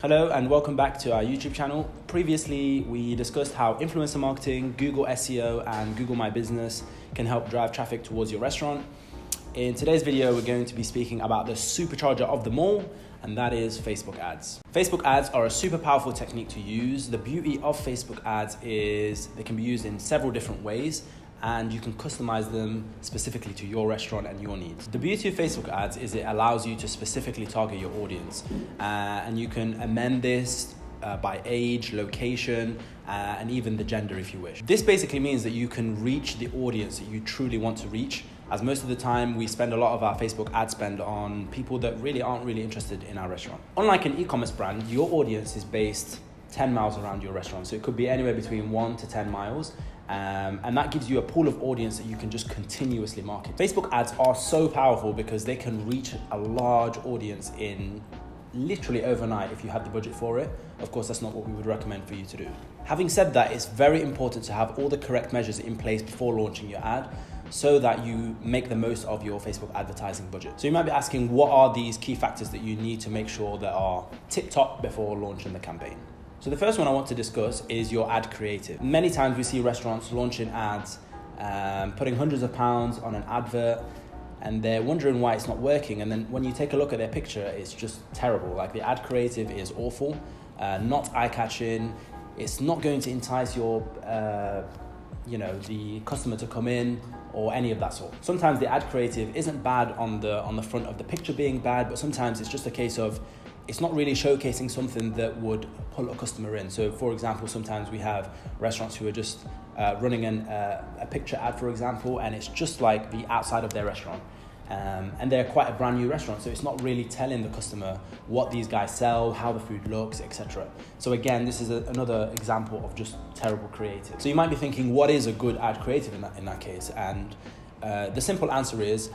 Hello and welcome back to our YouTube channel. Previously, we discussed how influencer marketing, Google SEO and Google My Business can help drive traffic towards your restaurant. In today's video, we're going to be speaking about the supercharger of them all, and that is Facebook ads. Facebook ads are a super powerful technique to use. The beauty of Facebook ads is they can be used in several different ways, and you can customize them specifically to your restaurant and your needs. The beauty of Facebook ads is it allows you to specifically target your audience, and you can amend this by age, location, and even the gender if you wish. This basically means that you can reach the audience that you truly want to reach, as most of the time we spend a lot of our Facebook ad spend on people that really aren't really interested in our restaurant. Unlike an e-commerce brand, your audience is based 10 miles around your restaurant, so it could be anywhere between 1 to 10 miles. And that gives you a pool of audience that you can just continuously market. Facebook ads are so powerful because they can reach a large audience in literally overnight if you have the budget for it. Of course, that's not what we would recommend for you to do. Having said that, it's very important to have all the correct measures in place before launching your ad so that you make the most of your Facebook advertising budget. So you might be asking, what are these key factors that you need to make sure that are tip-top before launching the campaign? So the first one I want to discuss is your ad creative. Many times we see restaurants launching ads, putting hundreds of pounds on an advert, and they're wondering why it's not working. And then when you take a look at their picture, it's just terrible. Like, the ad creative is awful, not eye-catching. It's not going to entice your, the customer to come in or any of that sort. Sometimes the ad creative isn't bad on the front of the picture being bad, but sometimes it's just a case of it's not really showcasing something that would pull a customer in. So for example, sometimes we have restaurants who are just running a picture ad, for example, and it's just like the outside of their restaurant. And they're quite a brand new restaurant, so it's not really telling the customer what these guys sell, how the food looks, etc. So again, this is another example of just terrible creative. So you might be thinking, what is a good ad creative in that case? And the simple answer is,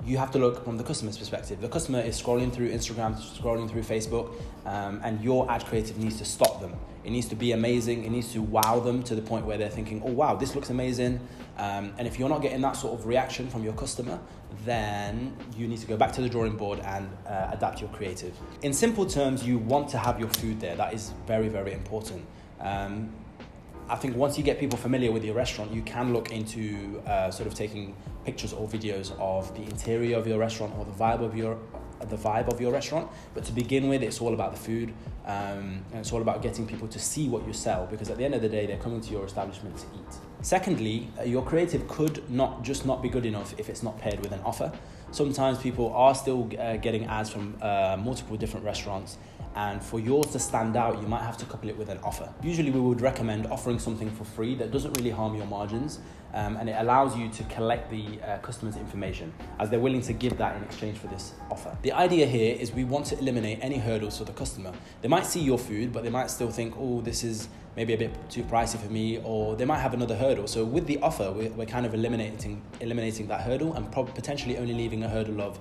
you have to look from the customer's perspective. The customer is scrolling through Instagram, scrolling through Facebook, and your ad creative needs to stop them. It needs to be amazing. It needs to wow them to the point where they're thinking, oh wow, this looks amazing. And if you're not getting that sort of reaction from your customer, then you need to go back to the drawing board and adapt your creative. In simple terms, you want to have your food there. That is very, very important. I think once you get people familiar with your restaurant, you can look into sort of taking pictures or videos of the interior of your restaurant or the vibe of your restaurant. But to begin with, it's all about the food, and it's all about getting people to see what you sell, because at the end of the day, they're coming to your establishment to eat. Secondly, your creative could not be good enough if it's not paired with an offer. Sometimes people are still getting ads from multiple different restaurants, and for yours to stand out, you might have to couple it with an offer. Usually we would recommend offering something for free that doesn't really harm your margins, and it allows you to collect the customer's information, as they're willing to give that in exchange for this offer. The idea here is we want to eliminate any hurdles for the customer. They might see your food, but they might still think, oh, this is maybe a bit too pricey for me, or they might have another hurdle. So with the offer, we're kind of eliminating that hurdle, and potentially only leaving a hurdle of,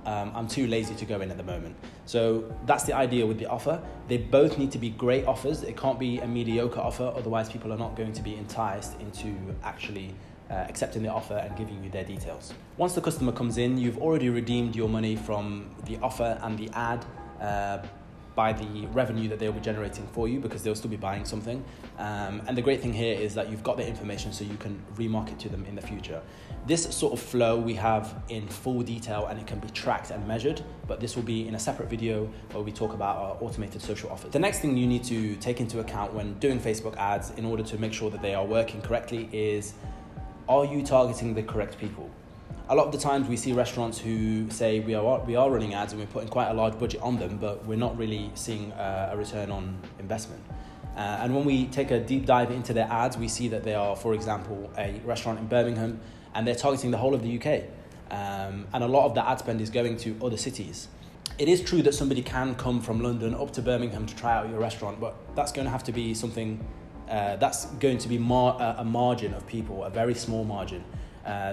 I'm too lazy to go in at the moment. So that's the idea with the offer. They both need to be great offers. It can't be a mediocre offer, otherwise people are not going to be enticed into actually accepting the offer and giving you their details. Once the customer comes in, you've already redeemed your money from the offer and the ad by the revenue that they'll be generating for you, because they'll still be buying something. And the great thing here is that you've got their information, so you can remarket to them in the future. This sort of flow we have in full detail, and it can be tracked and measured, but this will be in a separate video where we talk about our automated social offers. The next thing you need to take into account when doing Facebook ads in order to make sure that they are working correctly is, are you targeting the correct people? A lot of the times we see restaurants who say we are running ads and we're putting quite a large budget on them, but we're not really seeing a return on investment. And when we take a deep dive into their ads, we see that they are, for example, a restaurant in Birmingham, and they're targeting the whole of the UK. And a lot of the ad spend is going to other cities. It is true that somebody can come from London up to Birmingham to try out your restaurant, but that's going to have to be something, that's going to be a margin of people, a very small margin.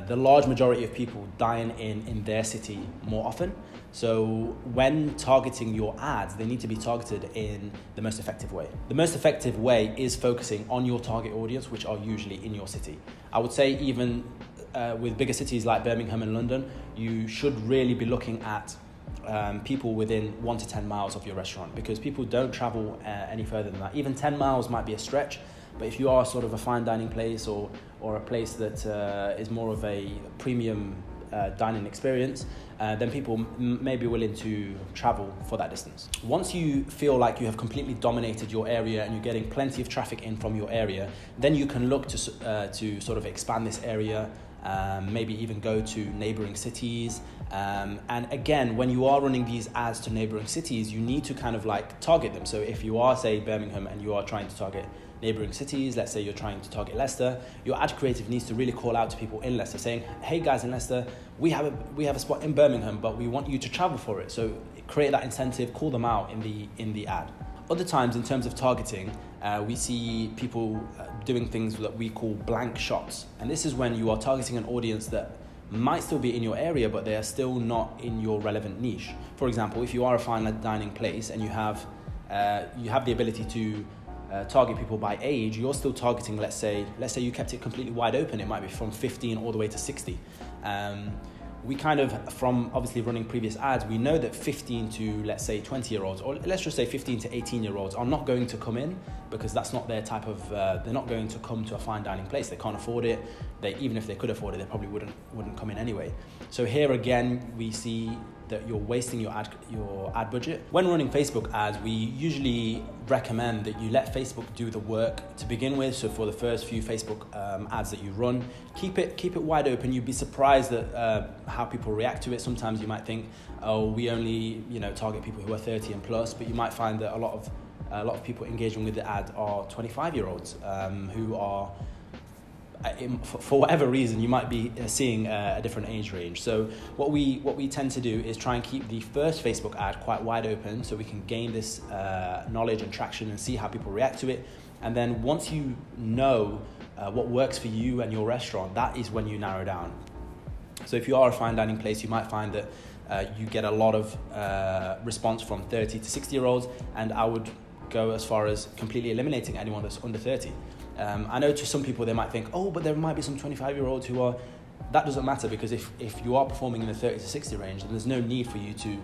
The large majority of people dine in their city more often. So when targeting your ads, they need to be targeted in the most effective way. The most effective way is focusing on your target audience, which are usually in your city. I would say even with bigger cities like Birmingham and London, you should really be looking at people within 1 to 10 miles of your restaurant, because people don't travel any further than that. Even 10 miles might be a stretch, but if you are sort of a fine dining place or a place that is more of a premium dining experience, then people may be willing to travel for that distance. Once you feel like you have completely dominated your area and you're getting plenty of traffic in from your area, then you can look to sort of expand this area, maybe even go to neighboring cities. And again, when you are running these ads to neighboring cities, you need to kind of like target them. So if you are, say, Birmingham and you are trying to target neighboring cities, let's say you're trying to target Leicester, your ad creative needs to really call out to people in Leicester saying, hey guys in Leicester, we have a spot in Birmingham, but we want you to travel for it. So create that incentive, call them out in the ad. Other times, in terms of targeting, we see people doing things that we call blank shots. And this is when you are targeting an audience that might still be in your area, but they are still not in your relevant niche. For example, if you are a fine dining place and you have the ability to target people by age, you're still targeting, let's say you kept it completely wide open, it might be from 15 all the way to 60. We kind of, from obviously running previous ads, we know that 15 to, let's say, 20-year-olds, or let's just say 15 to 18-year-olds are not going to come in, because that's not their type of, they're not going to come to a fine dining place. They can't afford it. Even if they could afford it, they probably wouldn't come in anyway. So here again, we see that you're wasting your ad budget. When running Facebook ads, we usually recommend that you let Facebook do the work to begin with. So for the first few Facebook ads that you run, keep it wide open. You'd be surprised at how people react to it. Sometimes you might think, oh, we only target people who are 30 and plus, but you might find that a lot of people engaging with the ad are 25-year-olds who are, for whatever reason, you might be seeing a different age range. So what we tend to do is try and keep the first Facebook ad quite wide open, so we can gain this knowledge and traction and see how people react to it. And then once you know what works for you and your restaurant, that is when you narrow down. So if you are a fine dining place, you might find that you get a lot of response from 30 to 60-year-olds, and I would go as far as completely eliminating anyone that's under 30. I know to some people they might think, oh, but there might be some 25-year-olds who are. That doesn't matter, because if you are performing in the 30 to 60 range, then there's no need for you to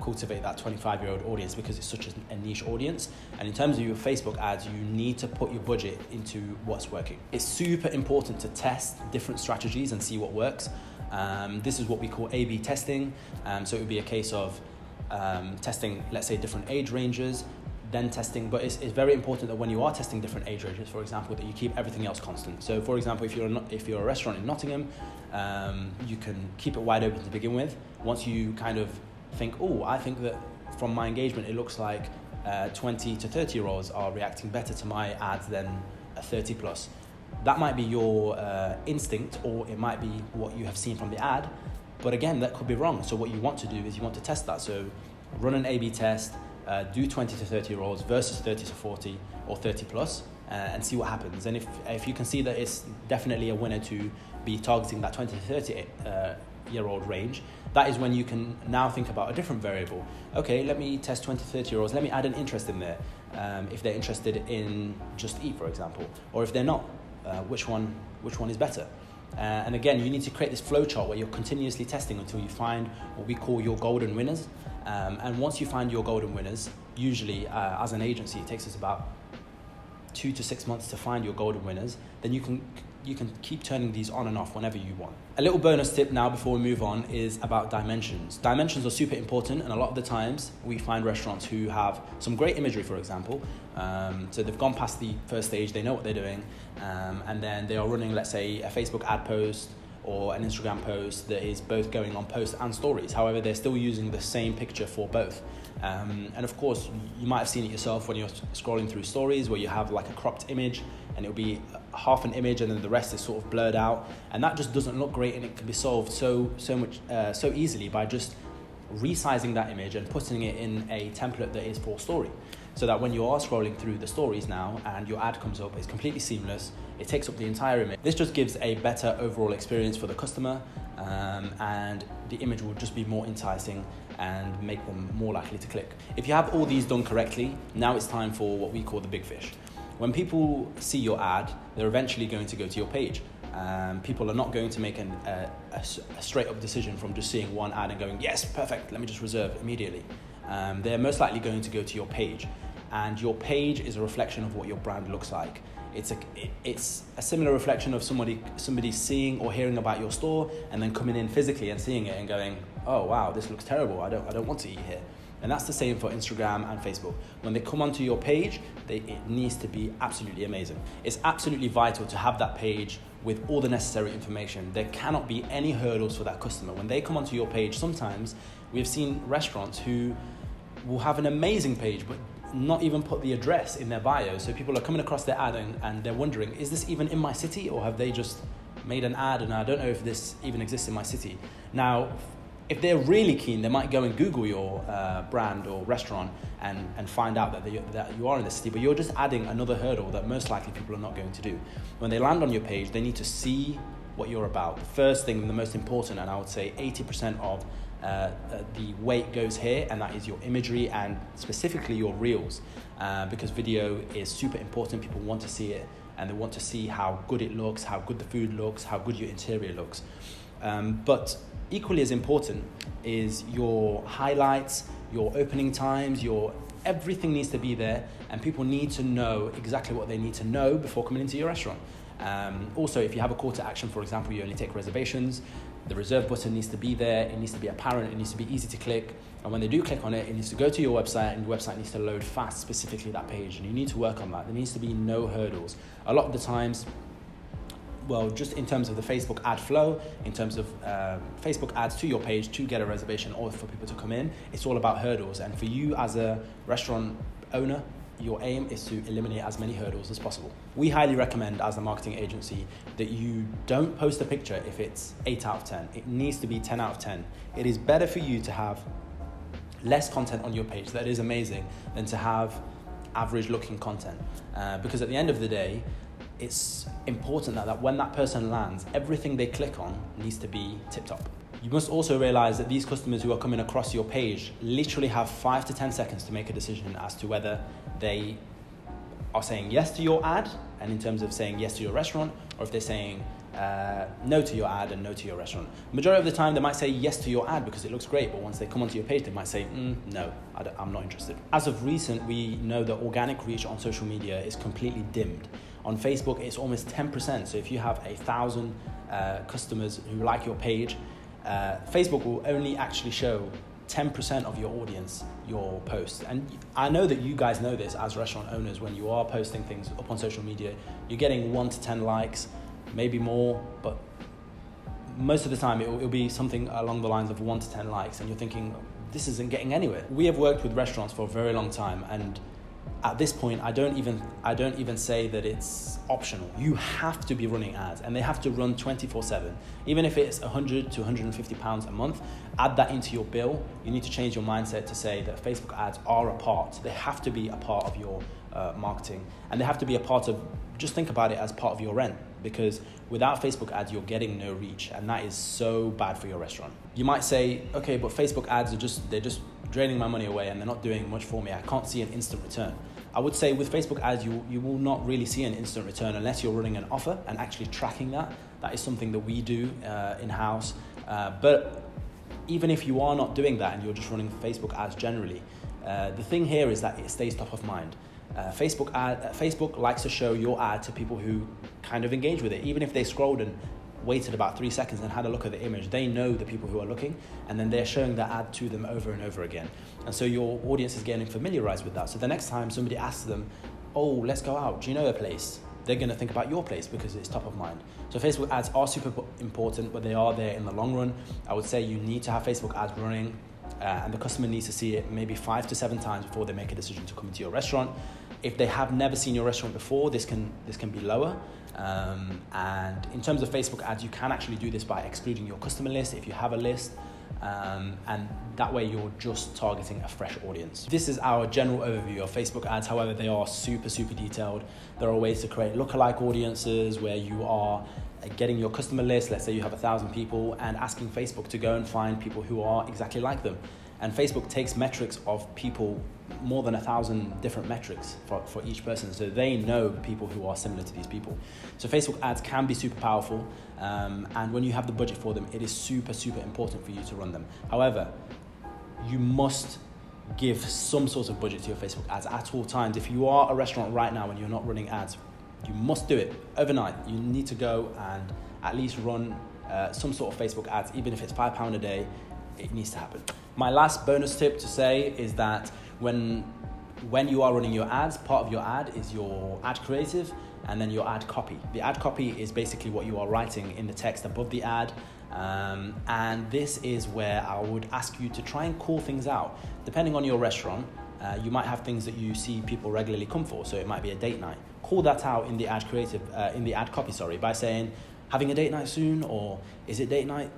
cultivate that 25-year-old audience, because it's such a niche audience. And in terms of your Facebook ads, you need to put your budget into what's working. It's super important to test different strategies and see what works. This is what we call A/B testing. So it would be a case of testing, let's say, different age ranges, then testing, but it's very important that when you are testing different age ranges, for example, that you keep everything else constant. So for example, if you're a restaurant in Nottingham, you can keep it wide open to begin with. Once you kind of think, oh, I think that from my engagement, it looks like 20 to 30-year-olds are reacting better to my ads than a 30 plus. That might be your instinct, or it might be what you have seen from the ad, but again, that could be wrong. So what you want to do is you want to test that. So run an A/B test, do 20 to 30-year-olds versus 30 to 40 or 30 plus, and see what happens. And if you can see that it's definitely a winner to be targeting that 20 to 30 year-old range, that is when you can now think about a different variable. Okay, let me test 20 to 30-year-olds. Let me add an interest in there. If they're interested in Just Eat, for example, or if they're not, which one is better? And again, you need to create this flow chart where you're continuously testing until you find what we call your golden winners. And once you find your golden winners, usually as an agency, it takes us about 2 to 6 months to find your golden winners. Then you can keep turning these on and off whenever you want. A little bonus tip now before we move on is about dimensions. Dimensions are super important, and a lot of the times we find restaurants who have some great imagery, for example. So they've gone past the first stage, they know what they're doing, and then they are running, let's say, a Facebook ad post or an Instagram post that is both going on posts and stories. However, they're still using the same picture for both. And of course, you might have seen it yourself when you're scrolling through stories where you have like a cropped image and it'll be half an image and then the rest is sort of blurred out. And that just doesn't look great, and it can be solved so easily by just resizing that image and putting it in a template that is for story. So that when you are scrolling through the stories now and your ad comes up, it's completely seamless. It takes up the entire image. This just gives a better overall experience for the customer, and the image will just be more enticing and make them more likely to click. If you have all these done correctly, now it's time for what we call the big fish. When people see your ad, they're eventually going to go to your page. People are not going to make a straight up decision from just seeing one ad and going, yes, perfect, let me just reserve immediately. They're most likely going to go to your page, and your page is a reflection of what your brand looks like. It's a similar reflection of somebody seeing or hearing about your store and then coming in physically and seeing it and going, oh wow, this looks terrible, I don't want to eat here. And that's the same for Instagram and Facebook. When they come onto your page, it needs to be absolutely amazing. It's absolutely vital to have that page with all the necessary information. There cannot be any hurdles for that customer. When they come onto your page, sometimes we've seen restaurants who will have an amazing page, but not even put the address in their bio. So people are coming across their ad and they're wondering, is this even in my city, or have they just made an ad and I don't know if this even exists in my city? Now, if they're really keen, they might go and Google your brand or restaurant and find out that you are in the city, but you're just adding another hurdle that most likely people are not going to do. When they land on your page, they need to see what you're about. The first thing, the most important, and I would say 80% of the weight goes here, and that is your imagery and specifically your reels, because video is super important. People want to see it, and they want to see how good it looks, how good the food looks, how good your interior looks. But equally as important is your highlights, your opening times, everything needs to be there, and people need to know exactly what they need to know before coming into your restaurant. Also, if you have a call to action, for example, you only take reservations, the reserve button needs to be there, it needs to be apparent, it needs to be easy to click, and when they do click on it, it needs to go to your website, and your website needs to load fast, specifically that page, and you need to work on that. There needs to be no hurdles. A lot of the times, just in terms of the Facebook ad flow, in terms of Facebook ads to your page to get a reservation or for people to come in, it's all about hurdles. And for you as a restaurant owner, your aim is to eliminate as many hurdles as possible. We highly recommend, as a marketing agency, that you don't post a picture if it's 8 out of 10. It needs to be 10 out of 10. It is better for you to have less content on your page that is amazing than to have average looking content. Because at the end of the day, it's important that when that person lands, everything they click on needs to be tip-top. You must also realize that these customers who are coming across your page literally have 5 to 10 seconds to make a decision as to whether they are saying yes to your ad, and in terms of saying yes to your restaurant, or if they're saying no to your ad and no to your restaurant. Majority of the time, they might say yes to your ad because it looks great, but once they come onto your page, they might say, no, I'm not interested. As of recent, we know that organic reach on social media is completely dimmed. On Facebook, it's almost 10%. So if you have 1,000 customers who like your page, Facebook will only actually show 10% of your audience your posts. And I know that you guys know this as restaurant owners. When you are posting things up on social media, you're getting 1 to 10 likes, maybe more, but most of the time it'll be something along the lines of 1 to 10 likes, and you're thinking, this isn't getting anywhere. We have worked with restaurants for a very long time, and at this point, I don't even say that it's optional. You have to be running ads, and they have to run 24/7. Even if it's £100 to £150 a month, add that into your bill. You need to change your mindset to say that Facebook ads are a part. They have to be a part of your marketing, and they have to be a part of, just think about it as part of your rent, because without Facebook ads, you're getting no reach, and that is so bad for your restaurant. You might say, okay, but Facebook ads they're just draining my money away, and they're not doing much for me. I can't see an instant return. I would say with Facebook ads, you will not really see an instant return unless you're running an offer and actually tracking that. That is something that we do in-house. But even if you are not doing that and you're just running Facebook ads generally, the thing here is that it stays top of mind. Facebook likes to show your ad to people who kind of engage with it. Even if they scrolled and waited about 3 seconds and had a look at the image, they know the people who are looking, and then they're showing that ad to them over and over again. And so your audience is getting familiarized with that. So the next time somebody asks them, oh, let's go out, do you know a place? They're going to think about your place because it's top of mind. So Facebook ads are super important, but they are there in the long run. I would say you need to have Facebook ads running, and the customer needs to see it maybe 5 to 7 times before they make a decision to come into your restaurant. If they have never seen your restaurant before, this can be lower. And in terms of Facebook ads, you can actually do this by excluding your customer list if you have a list, and that way you're just targeting a fresh audience. This is our general overview of Facebook ads. However, they are super detailed. There are ways to create lookalike audiences where you are getting your customer list. Let's say you have 1,000 people, and asking Facebook to go and find people who are exactly like them. And Facebook takes metrics of people, more than 1,000 different metrics for each person. So they know people who are similar to these people. So Facebook ads can be super powerful. And when you have the budget for them, it is super, super important for you to run them. However, you must give some sort of budget to your Facebook ads at all times. If you are a restaurant right now and you're not running ads, you must do it overnight. You need to go and at least run some sort of Facebook ads, even if it's £5 a day. It needs to happen. My last bonus tip to say is that when you are running your ads, part of your ad is your ad creative and then your ad copy. The ad copy is basically what you are writing in the text above the ad. And this is where I would ask you to try and call things out. Depending on your restaurant, you might have things that you see people regularly come for. So it might be a date night. Call that out in the ad creative, in the ad copy, by saying, having a date night soon, or is it date night?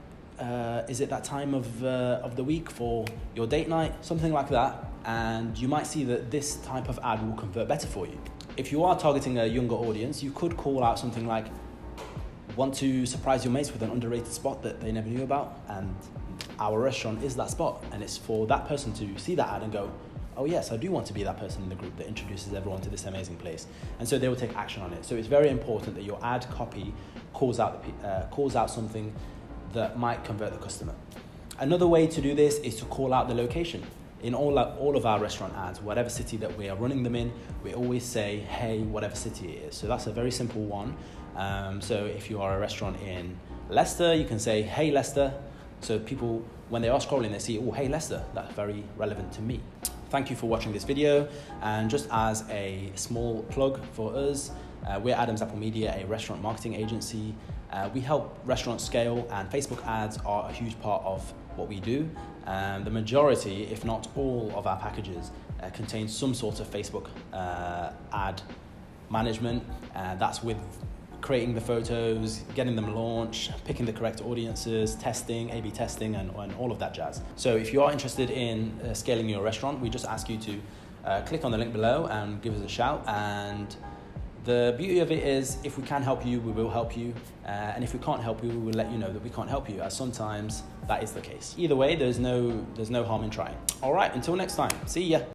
Is it that time of the week for your date night? Something like that. And you might see that this type of ad will convert better for you. If you are targeting a younger audience, you could call out something like, want to surprise your mates with an underrated spot that they never knew about, and our restaurant is that spot. And it's for that person to see that ad and go, oh yes, I do want to be that person in the group that introduces everyone to this amazing place. And so they will take action on it. So it's very important that your ad copy calls out something that might convert the customer. Another way to do this is to call out the location. In all of our restaurant ads, whatever city that we are running them in, we always say, hey, whatever city it is. So that's a very simple one. So if you are a restaurant in Leicester, you can say, hey, Leicester. So people, when they are scrolling, they see, oh, hey, Leicester. That's very relevant to me. Thank you for watching this video. And just as a small plug for us, we're Adams Apple Media, a restaurant marketing agency. We help restaurants scale, and Facebook ads are a huge part of what we do. The majority, if not all, of our packages contain some sort of Facebook ad management. That's with creating the photos, getting them launched, picking the correct audiences, testing, A/B testing, and all of that jazz. So if you are interested in scaling your restaurant, we just ask you to click on the link below and give us a shout. And the beauty of it is, if we can help you, we will help you. And if we can't help you, we will let you know that we can't help you, as sometimes that is the case. Either way, there's no harm in trying. All right, until next time, see ya.